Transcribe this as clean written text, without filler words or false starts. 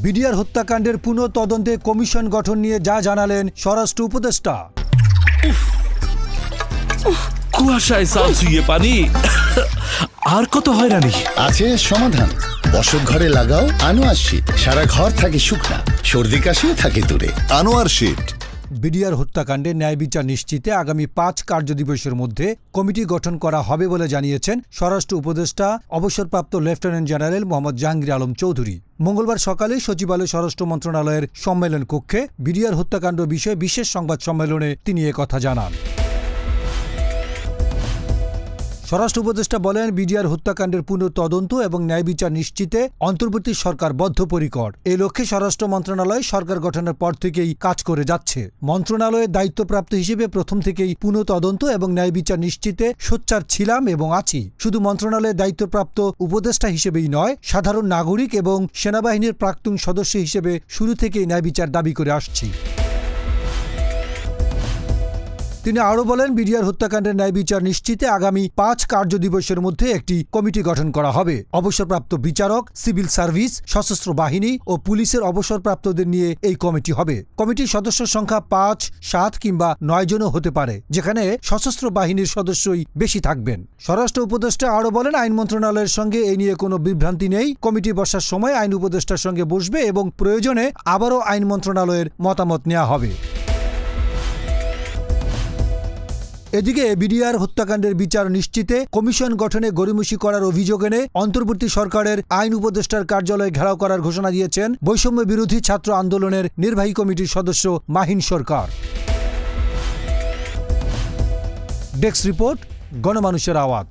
BDR হত্যাকাণ্ডের পুনঃ তদন্তে কমিশন গঠন নিয়ে যা জানালেন স্বরাষ্ট্র উপদেষ্টা। কুয়াশায় চাল চুইয়ে পানি, আর কত হয়রানি আছে সমাধান। বসত ঘরে লাগাও আনোয়ার শীট, সারা ঘর থাকে শুকনা, সর্দি কাশিও থাকে দূরে। আনোয়ার শীট। বিডিআর হত্যাকাণ্ডে ন্যায় বিচার নিশ্চিতে আগামী ৫ কার্যদিবসের মধ্যে কমিটি গঠন করা হবে বলে জানিয়েছেন স্বরাষ্ট্র উপদেষ্টা অবসরপ্রাপ্ত লেফটেন্যান্ট জেনারেল মোহাম্মদ জাহাঙ্গীর আলম চৌধুরী। মঙ্গলবার সকালে সচিবালয় স্বরাষ্ট্র মন্ত্রণালয়ের সম্মেলন কক্ষে বিডিআর হত্যাকাণ্ড বিষয়ে বিশেষ সংবাদ সম্মেলনে তিনি একথা জানান। স্বরাষ্ট্র উপদেষ্টা বলেন, বিডিআর হত্যাকাণ্ডের পুনঃ তদন্ত এবং ন্যায় বিচার নিশ্চিতে অন্তর্বর্তী সরকার বদ্ধপরিকর। এই লক্ষ্যে স্বরাষ্ট্র মন্ত্রণালয় সরকার গঠনের পর থেকেই কাজ করে যাচ্ছে। মন্ত্রণালয়ের দায়িত্বপ্রাপ্ত হিসেবে প্রথম থেকেই পুনঃ তদন্ত এবং ন্যায় বিচার নিশ্চিতে সোচ্চার ছিলাম এবং আছি। শুধু মন্ত্রণালয়ের দায়িত্বপ্রাপ্ত উপদেষ্টা হিসেবেই নয়, সাধারণ নাগরিক এবং সেনাবাহিনীর প্রাক্তন সদস্য হিসেবে শুরু থেকেই ন্যায় বিচার দাবি করে আসছি। তিনি আরও বলেন, বিডিআর হত্যাকাণ্ডের ন্যায় বিচার নিশ্চিতে আগামী ৫ কার্যদিবসের মধ্যে একটি কমিটি গঠন করা হবে। অবসরপ্রাপ্ত বিচারক, সিভিল সার্ভিস, সশস্ত্র বাহিনী ও পুলিশের অবসরপ্রাপ্তদের নিয়ে এই কমিটি হবে। কমিটির সদস্য সংখ্যা ৫, ৭ কিংবা ৯ জনও হতে পারে, যেখানে সশস্ত্র বাহিনীর সদস্যই বেশি থাকবেন। স্বরাষ্ট্র উপদেষ্টা আরও বলেন, আইন মন্ত্রণালয়ের সঙ্গে এই নিয়ে কোনো বিভ্রান্তি নেই। কমিটি বসার সময় আইন উপদেষ্টার সঙ্গে বসবে এবং প্রয়োজনে আবারও আইন মন্ত্রণালয়ের মতামত নেওয়া হবে। এদিকে বিডিআর হত্যাকাণ্ডের বিচার নিশ্চিতে কমিশন গঠনে গড়িমসি করার অভিযোগ এনে অন্তর্বর্তী সরকারের আইন উপদেষ্টার কার্যালয় ঘেরাও করার ঘোষণা দিয়েছেন বৈষম্য বিরোধী ছাত্র আন্দোলনের নির্বাহী কমিটির সদস্য মাহিন সরকার। ডেস্ক রিপোর্ট, গণমানুষের আওয়াজ।